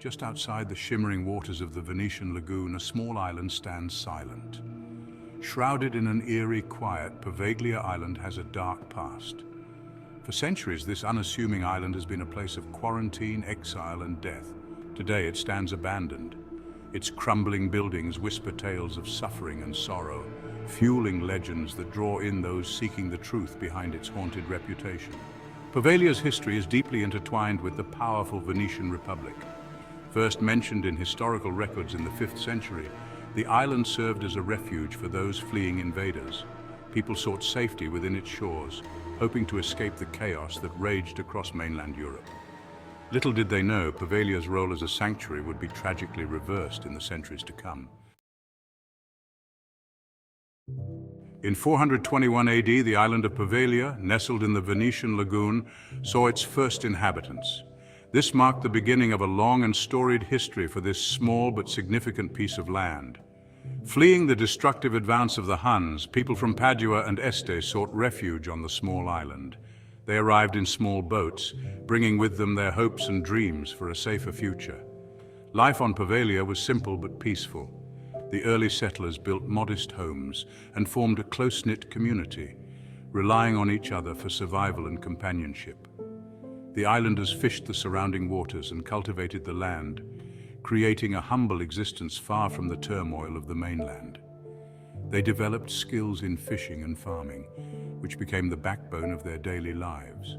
Just outside the shimmering waters of the Venetian Lagoon, a small island stands silent. Shrouded in an eerie quiet, Poveglia Island has a dark past. For centuries, this unassuming island has been a place of quarantine, exile, and death. Today, it stands abandoned. Its crumbling buildings whisper tales of suffering and sorrow, fueling legends that draw in those seeking the truth behind its haunted reputation. Poveglia's history is deeply intertwined with the powerful Venetian Republic. First mentioned in historical records in the 5th century, the island served as a refuge for those fleeing invaders. People sought safety within its shores, hoping to escape the chaos that raged across mainland Europe. Little did they know, Poveglia's role as a sanctuary would be tragically reversed in the centuries to come. In 421 AD, the island of Poveglia, nestled in the Venetian Lagoon, saw its first inhabitants. This marked the beginning of a long and storied history for this small but significant piece of land. Fleeing the destructive advance of the Huns, people from Padua and Este sought refuge on the small island. They arrived in small boats, bringing with them their hopes and dreams for a safer future. Life on Poveglia was simple but peaceful. The early settlers built modest homes and formed a close-knit community, relying on each other for survival and companionship. The islanders fished the surrounding waters and cultivated the land, creating a humble existence far from the turmoil of the mainland. They developed skills in fishing and farming, which became the backbone of their daily lives.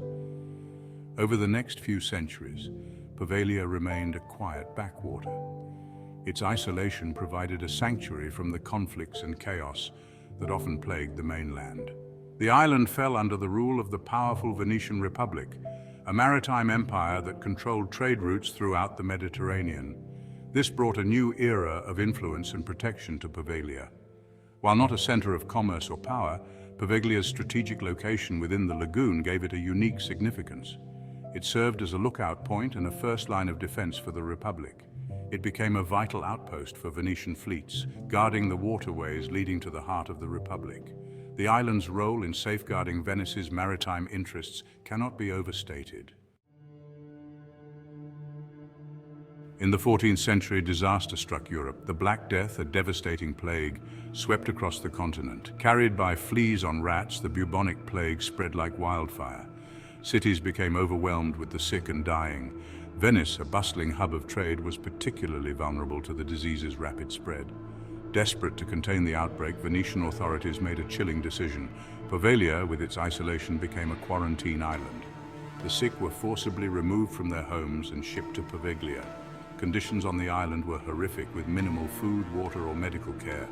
Over the next few centuries, Poveglia remained a quiet backwater. Its isolation provided a sanctuary from the conflicts and chaos that often plagued the mainland. The island fell under the rule of the powerful Venetian Republic, a maritime empire that controlled trade routes throughout the Mediterranean. This brought a new era of influence and protection to Poveglia. While not a center of commerce or power, Poveglia's strategic location within the lagoon gave it a unique significance. It served as a lookout point and a first line of defense for the Republic. It became a vital outpost for Venetian fleets, guarding the waterways leading to the heart of the Republic. The island's role in safeguarding Venice's maritime interests cannot be overstated. In the 14th century, disaster struck Europe. The Black Death, a devastating plague, swept across the continent. Carried by fleas on rats, the bubonic plague spread like wildfire. Cities became overwhelmed with the sick and dying. Venice, a bustling hub of trade, was particularly vulnerable to the disease's rapid spread. Desperate to contain the outbreak, Venetian authorities made a chilling decision. Poveglia, with its isolation, became a quarantine island. The sick were forcibly removed from their homes and shipped to Poveglia. Conditions on the island were horrific, with minimal food, water, or medical care.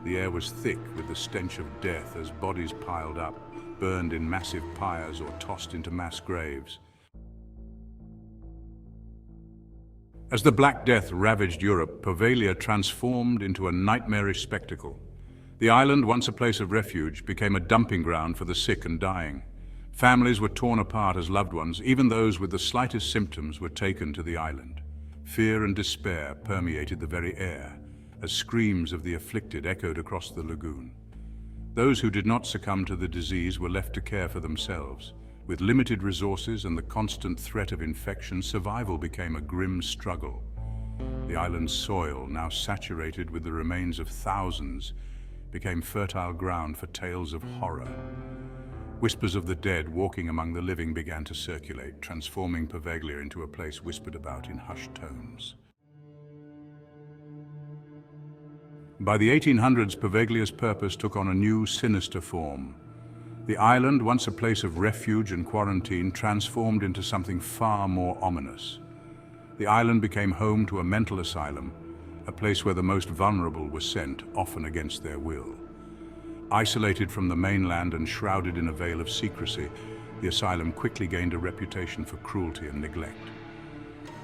The air was thick with the stench of death as bodies piled up, burned in massive pyres or tossed into mass graves. As the Black Death ravaged Europe, Poveglia transformed into a nightmarish spectacle. The island, once a place of refuge, became a dumping ground for the sick and dying. Families were torn apart as loved ones, even those with the slightest symptoms were taken to the island. Fear and despair permeated the very air, as screams of the afflicted echoed across the lagoon. Those who did not succumb to the disease were left to care for themselves. With limited resources and the constant threat of infection, survival became a grim struggle. The island's soil, now saturated with the remains of thousands, became fertile ground for tales of horror. Whispers of the dead walking among the living began to circulate, transforming Poveglia into a place whispered about in hushed tones. By the 1800s, Poveglia's purpose took on a new, sinister form. The island, once a place of refuge and quarantine, transformed into something far more ominous. The island became home to a mental asylum, a place where the most vulnerable were sent, often against their will. Isolated from the mainland and shrouded in a veil of secrecy, the asylum quickly gained a reputation for cruelty and neglect.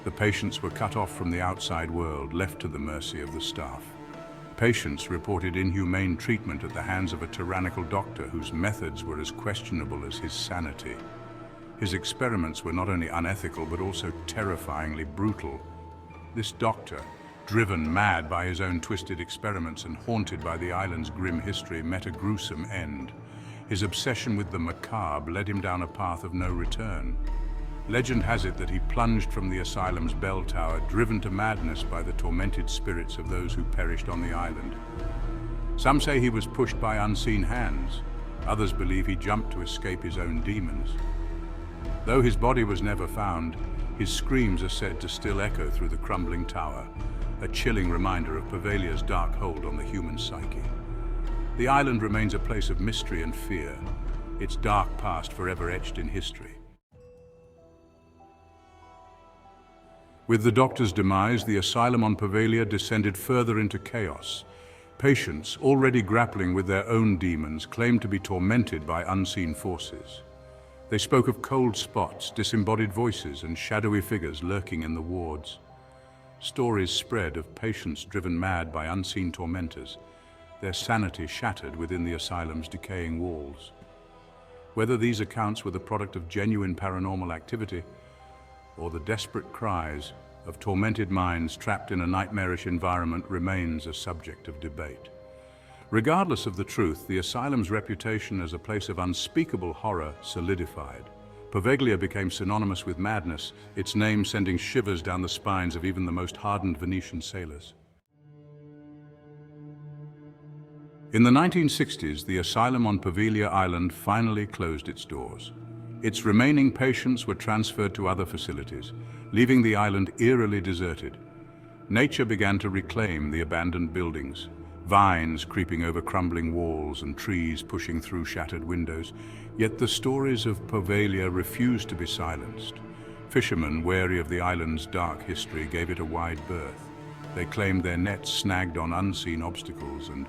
The patients were cut off from the outside world, left to the mercy of the staff. Patients reported inhumane treatment at the hands of a tyrannical doctor whose methods were as questionable as his sanity. His experiments were not only unethical but also terrifyingly brutal. This doctor, driven mad by his own twisted experiments and haunted by the island's grim history, met a gruesome end. His obsession with the macabre led him down a path of no return. Legend has it that he plunged from the asylum's bell tower, driven to madness by the tormented spirits of those who perished on the island. Some say he was pushed by unseen hands. Others believe he jumped to escape his own demons. Though his body was never found, his screams are said to still echo through the crumbling tower, a chilling reminder of Poveglia's dark hold on the human psyche. The island remains a place of mystery and fear, its dark past forever etched in history. With the Doctor's demise, the asylum on Poveglia descended further into chaos. Patients, already grappling with their own demons, claimed to be tormented by unseen forces. They spoke of cold spots, disembodied voices, and shadowy figures lurking in the wards. Stories spread of patients driven mad by unseen tormentors, their sanity shattered within the asylum's decaying walls. Whether these accounts were the product of genuine paranormal activity, or the desperate cries of tormented minds trapped in a nightmarish environment, remains a subject of debate. Regardless of the truth, the asylum's reputation as a place of unspeakable horror solidified. Poveglia became synonymous with madness, its name sending shivers down the spines of even the most hardened Venetian sailors. In the 1960s, the asylum on Poveglia Island finally closed its doors. Its remaining patients were transferred to other facilities, leaving the island eerily deserted. Nature began to reclaim the abandoned buildings, vines creeping over crumbling walls and trees pushing through shattered windows. Yet the stories of Poveglia refused to be silenced. Fishermen, wary of the island's dark history, gave it a wide berth. They claimed their nets snagged on unseen obstacles and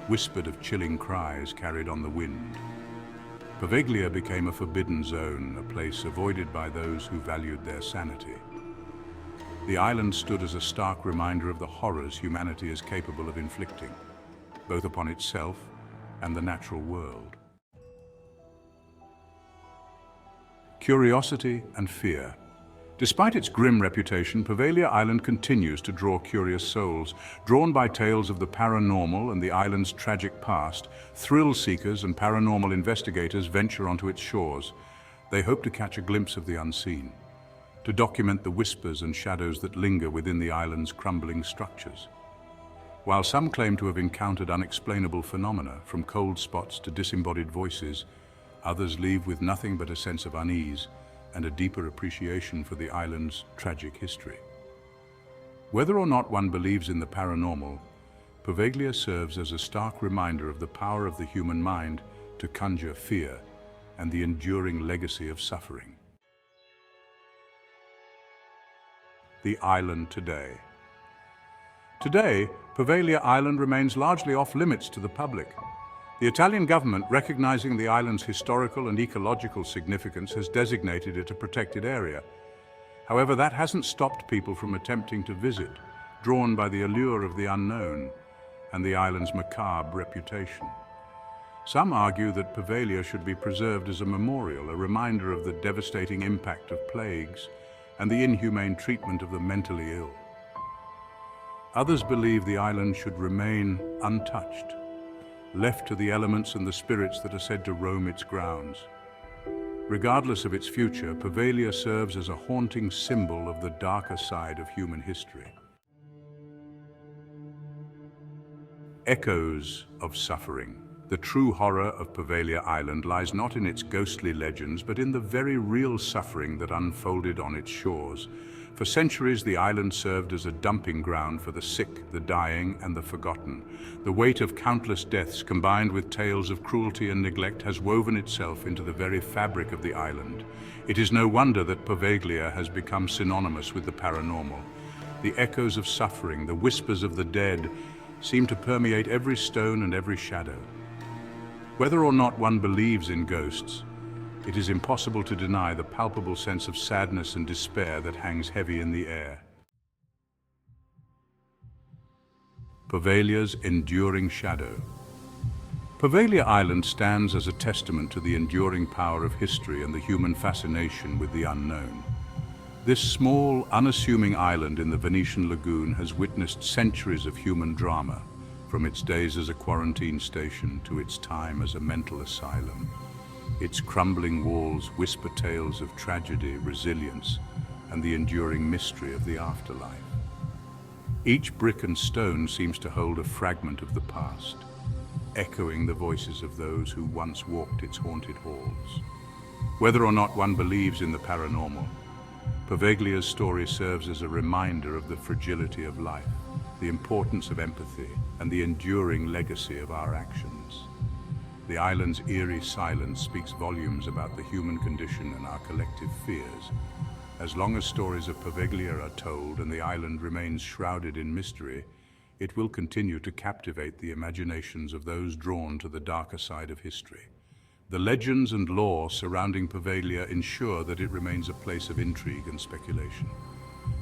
whispered of chilling cries carried on the wind. Poveglia became a forbidden zone, a place avoided by those who valued their sanity. The island stood as a stark reminder of the horrors humanity is capable of inflicting, both upon itself and the natural world. Curiosity and fear. Despite its grim reputation, Poveglia Island continues to draw curious souls. Drawn by tales of the paranormal and the island's tragic past, thrill seekers and paranormal investigators venture onto its shores. They hope to catch a glimpse of the unseen, to document the whispers and shadows that linger within the island's crumbling structures. While some claim to have encountered unexplainable phenomena, from cold spots to disembodied voices, others leave with nothing but a sense of unease and a deeper appreciation for the island's tragic history. Whether or not one believes in the paranormal, Poveglia serves as a stark reminder of the power of the human mind to conjure fear and the enduring legacy of suffering. The island today. Today, Poveglia Island remains largely off-limits to the public. The Italian government, recognizing the island's historical and ecological significance, has designated it a protected area. However, that hasn't stopped people from attempting to visit, drawn by the allure of the unknown and the island's macabre reputation. Some argue that Poveglia should be preserved as a memorial, a reminder of the devastating impact of plagues and the inhumane treatment of the mentally ill. Others believe the island should remain untouched, left to the elements and the spirits that are said to roam its grounds. Regardless of its future, Poveglia serves as a haunting symbol of the darker side of human history. Echoes of suffering. The true horror of Poveglia Island lies not in its ghostly legends, but in the very real suffering that unfolded on its shores. For centuries, the island served as a dumping ground for the sick, the dying, and the forgotten. The weight of countless deaths, combined with tales of cruelty and neglect, has woven itself into the very fabric of the island. It is no wonder that Poveglia has become synonymous with the paranormal. The echoes of suffering, the whispers of the dead, seem to permeate every stone and every shadow. Whether or not one believes in ghosts, it is impossible to deny the palpable sense of sadness and despair that hangs heavy in the air. Poveglia's enduring shadow. Poveglia Island stands as a testament to the enduring power of history and the human fascination with the unknown. This small, unassuming island in the Venetian Lagoon has witnessed centuries of human drama, from its days as a quarantine station to its time as a mental asylum. Its crumbling walls whisper tales of tragedy, resilience, and the enduring mystery of the afterlife. Each brick and stone seems to hold a fragment of the past, echoing the voices of those who once walked its haunted halls. Whether or not one believes in the paranormal, Poveglia's story serves as a reminder of the fragility of life, the importance of empathy, and the enduring legacy of our actions. The island's eerie silence speaks volumes about the human condition and our collective fears. As long as stories of Poveglia are told and the island remains shrouded in mystery, it will continue to captivate the imaginations of those drawn to the darker side of history. The legends and lore surrounding Poveglia ensure that it remains a place of intrigue and speculation.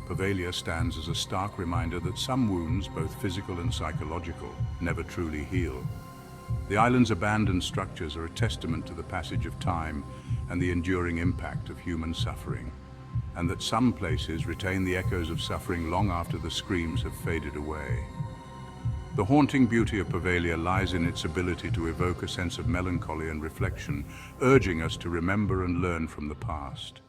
Poveglia stands as a stark reminder that some wounds, both physical and psychological, never truly heal. The island's abandoned structures are a testament to the passage of time and the enduring impact of human suffering, and that some places retain the echoes of suffering long after the screams have faded away. The haunting beauty of Poveglia lies in its ability to evoke a sense of melancholy and reflection, urging us to remember and learn from the past.